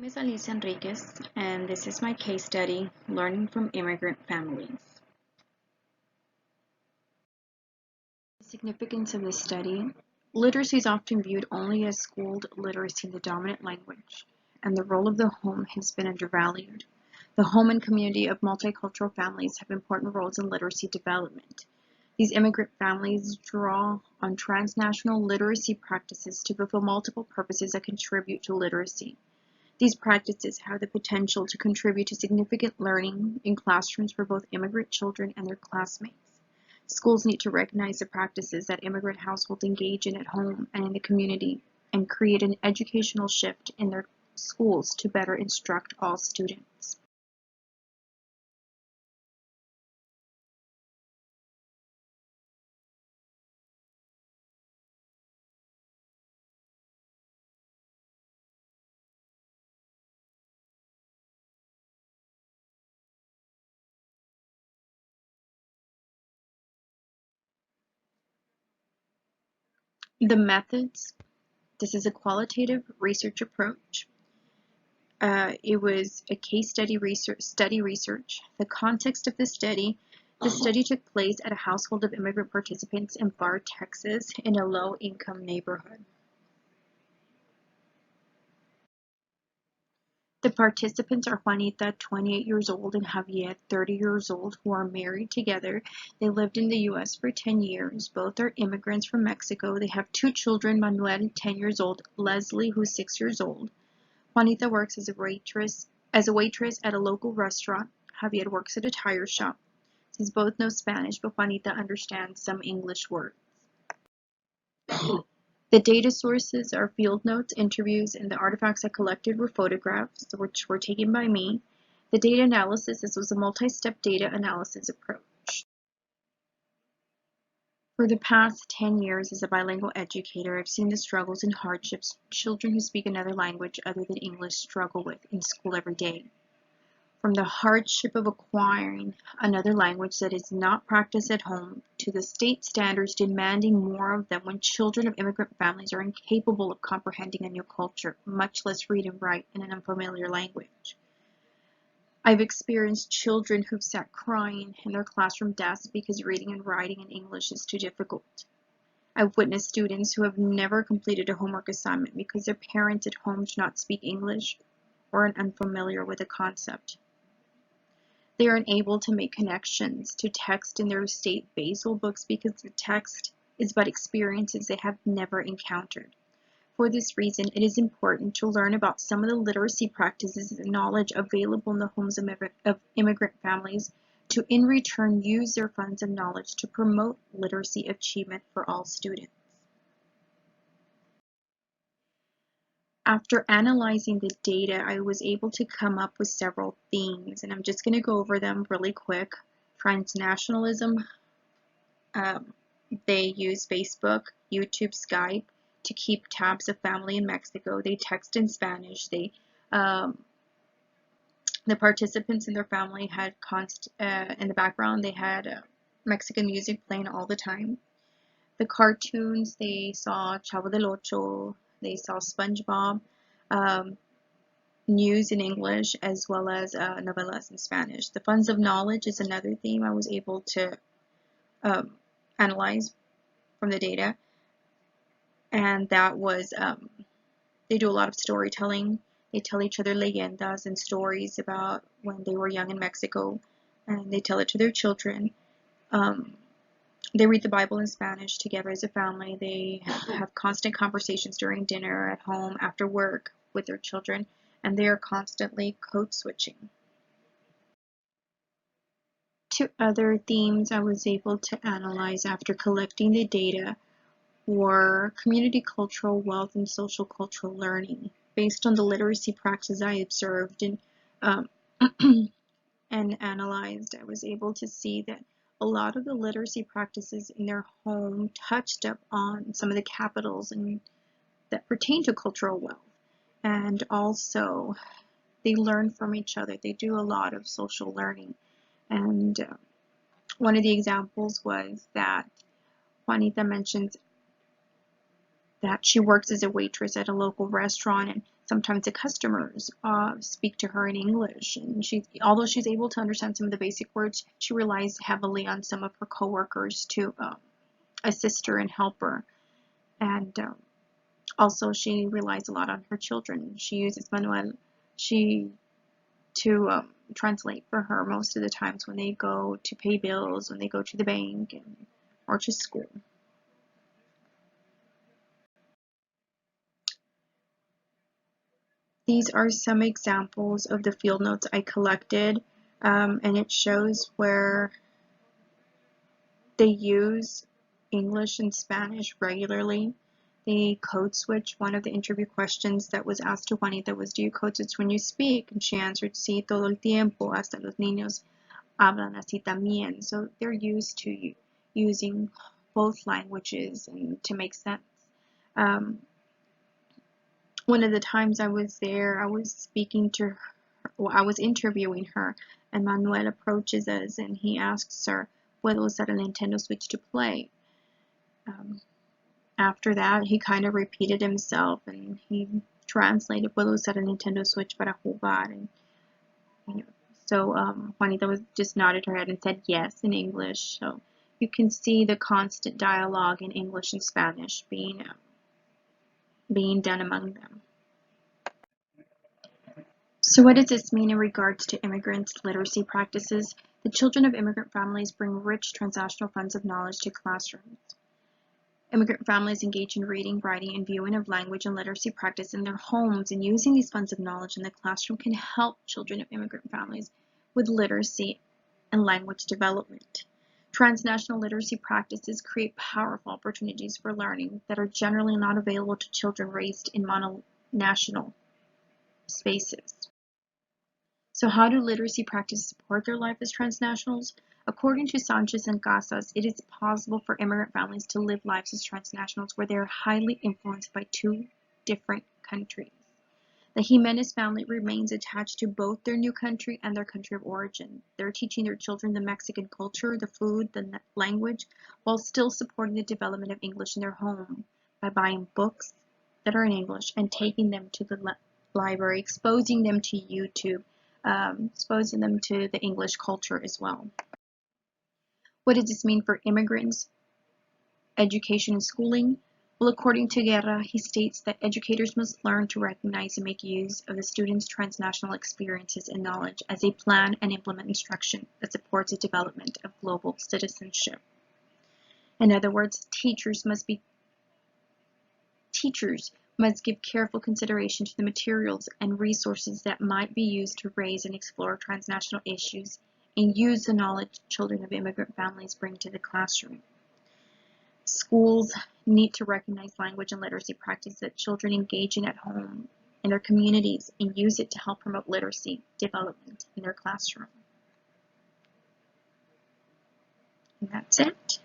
Is Alicia Enriquez, and this is my case study, Learning from Immigrant Families. The significance of this study. Literacy is often viewed only as schooled literacy in the dominant language, and the role of the home has been undervalued. The home and community of multicultural families have important roles in literacy development. These immigrant families draw on transnational literacy practices to fulfill multiple purposes that contribute to literacy. These practices have the potential to contribute to significant learning in classrooms for both immigrant children and their classmates. Schools need to recognize the practices that immigrant households engage in at home and in the community and create an educational shift in their schools to better instruct all students. The methods. This is a qualitative research approach. It was a case study research. The context of the study took place at a household of immigrant participants in Bar, Texas, in a low-income neighborhood. The participants are Juanita, 28 years old, and Javier, 30 years old, who are married together. They lived in the U.S. for 10 years. Both are immigrants from Mexico. They have two children, Manuel, 10 years old, Leslie, who's 6 years old. Juanita works as a waitress at a local restaurant. Javier works at a tire shop. Since both know Spanish, but Juanita understands some English words. The data sources are field notes, interviews, and the artifacts I collected were photographs, which were taken by me. The data analysis, this was a multi-step data analysis approach. For the past 10 years as a bilingual educator, I've seen the struggles and hardships children who speak another language other than English struggle with in school every day. From the hardship of acquiring another language that is not practiced at home to the state standards demanding more of them when children of immigrant families are incapable of comprehending a new culture, much less read and write in an unfamiliar language. I've experienced children who've sat crying in their classroom desks because reading and writing in English is too difficult. I've witnessed students who have never completed a homework assignment because their parents at home do not speak English or are unfamiliar with the concept. They are unable to make connections to text in their state basal books because the text is but experiences they have never encountered. For this reason, it is important to learn about some of the literacy practices and knowledge available in the homes of immigrant families to in return use their funds of knowledge to promote literacy achievement for all students. After analyzing the data, I was able to come up with several themes, and I'm just going to go over them really quick. Transnationalism. They use Facebook, YouTube, Skype to keep tabs of family in Mexico. They text in Spanish. The participants in their family had in the background, they had Mexican music playing all the time. The cartoons, they saw Chavo del Ocho, they saw SpongeBob, news in English, as well as novelas in Spanish. The funds of knowledge is another theme I was able to analyze from the data, and that was they do a lot of storytelling. They tell each other leyendas and stories about when they were young in Mexico, and they tell it to their children. They read the Bible in Spanish together as a family. They have constant conversations during dinner, at home, after work with their children, and they are constantly code switching. Two other themes I was able to analyze after collecting the data were community cultural wealth and social cultural learning. Based on the literacy practices I observed and and analyzed, I was able to see that a lot of the literacy practices in their home touched up on some of the capitals and that pertain to cultural wealth. And also, they learn from each other. They do a lot of social learning. And one of the examples was that Juanita mentions that she works as a waitress at a local restaurant, and Sometimes the customers speak to her in English, and although she's able to understand some of the basic words, she relies heavily on some of her coworkers to assist her and help her. And also, she relies a lot on her children. She uses Manuel to translate for her most of the times when they go to pay bills, when they go to the bank, or to school. These are some examples of the field notes I collected, and it shows where they use English and Spanish regularly. They code switch. One of the interview questions that was asked to Juanita was, do you code switch when you speak? And she answered, sí, todo el tiempo, hasta los niños hablan así también. So they're used to using both languages and to make sense. One of the times I was there, I was speaking to her, well, I was interviewing her, and Manuel approaches us and he asks her, ¿puedo usar el Nintendo Switch to play? After that, he kind of repeated himself and he translated, ¿puedo usar el Nintendo Switch para jugar? And, so Juanita just nodded her head and said yes in English. So you can see the constant dialogue in English and Spanish being done among them. So what does this mean in regards to immigrants' literacy practices? The children of immigrant families bring rich transnational funds of knowledge to classrooms. Immigrant families engage in reading, writing, and viewing of language and literacy practice in their homes, and using these funds of knowledge in the classroom can help children of immigrant families with literacy and language development. Transnational literacy practices create powerful opportunities for learning that are generally not available to children raised in mononational spaces. So how do literacy practices support their life as transnationals? According to Sanchez and Casas, it is possible for immigrant families to live lives as transnationals where they are highly influenced by two different countries. The Jimenez family remains attached to both their new country and their country of origin. They're teaching their children the Mexican culture, the food, the language, while still supporting the development of English in their home by buying books that are in English and taking them to the library, exposing them to YouTube, exposing them to the English culture as well. What does this mean for immigrants' education and schooling? Well, according to Guerra, he states that educators must learn to recognize and make use of the students' transnational experiences and knowledge as they plan and implement instruction that supports the development of global citizenship. In other words, teachers must give careful consideration to the materials and resources that might be used to raise and explore transnational issues and use the knowledge children of immigrant families bring to the classroom. Schools need to recognize language and literacy practice that children engage in at home in their communities and use it to help promote literacy development in their classroom. And that's it.